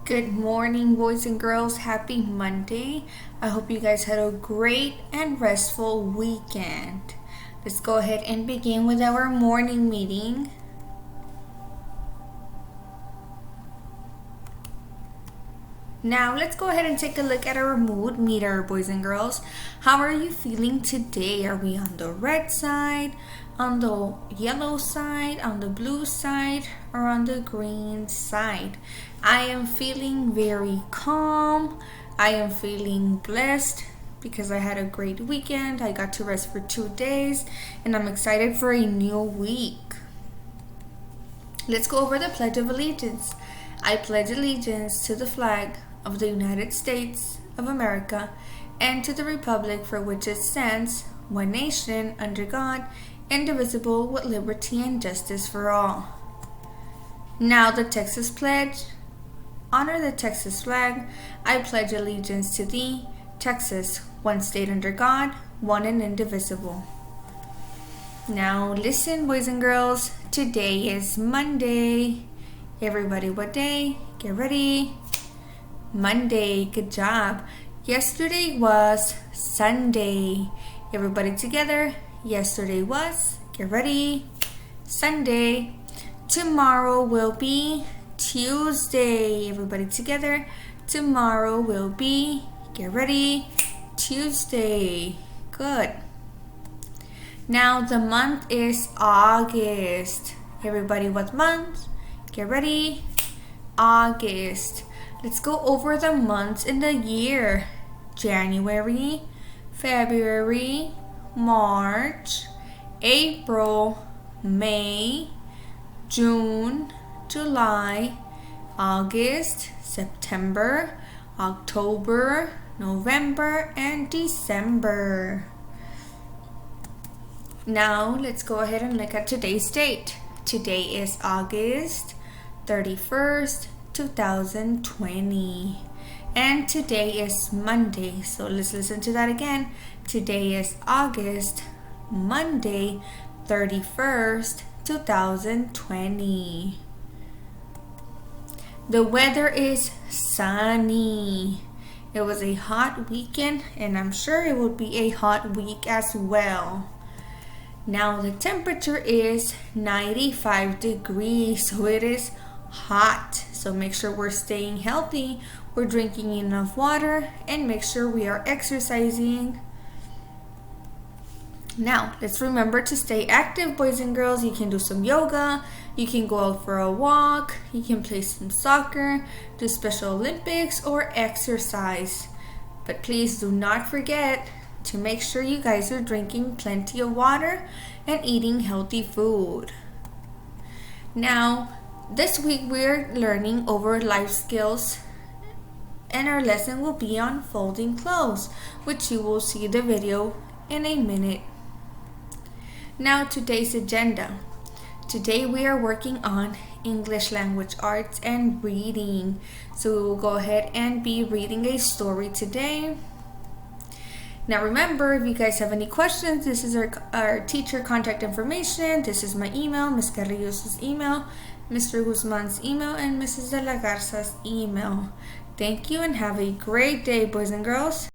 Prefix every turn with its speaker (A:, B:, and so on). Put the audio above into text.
A: Good morning, boys and girls. Happy Monday. I hope you guys had a great and restful weekend. Let's go ahead and begin with our morning meeting. Now, let's go ahead and take a look at our mood meter, boys and girls. How are you feeling today? Are we on the red side, on the yellow side, on the blue side, or on the green side? I am feeling very calm. I am feeling blessed because I had a great weekend. I got to rest for 2 days, and I'm excited for a new week. Let's go over the Pledge of Allegiance. I pledge allegiance to the flag of the United States of America and to the republic for which it stands, one nation, under God, indivisible, with liberty and justice for all. Now the Texas Pledge. Honor the Texas flag. I pledge allegiance to thee, Texas, one state under God, one and indivisible. Now listen, boys and girls. Today is Monday. Everybody, what day? Get ready. Monday. Good job. Yesterday was Sunday. Everybody together. Yesterday was, get ready, Sunday. Tomorrow will be Tuesday. Everybody together. Tomorrow will be, get ready, Tuesday. Good. Now the month is August. Everybody, what month? Get ready, August. Let's go over the months in the year. January, February, March, April, May, June, July, August, September, October, November, and December. Now let's go ahead and look at today's date. Today is August 31st, 2020. And today is Monday. So let's listen to that again. Today is Monday 31st, 2020. The weather is sunny. It was a hot weekend, and I'm sure it will be a hot week as well. Now the temperature is 95 degrees, so it is hot. So make sure we're staying healthy, we're drinking enough water, and make sure we are exercising. Now, let's remember to stay active, boys and girls. You can do some yoga, you can go out for a walk, you can play some soccer, do Special Olympics, or exercise. But please do not forget to make sure you guys are drinking plenty of water and eating healthy food. Now, this week we're learning over life skills, and our lesson will be on folding clothes, which you will see the video in a minute. Now today's agenda. Today we are working on English language arts and reading. So we will go ahead and be reading a story today. Now remember, if you guys have any questions, this is our teacher contact information. This is my email, Ms. Carrillo's email, Mr. Guzman's email, and Mrs. De La Garza's email. Thank you and have a great day, boys and girls.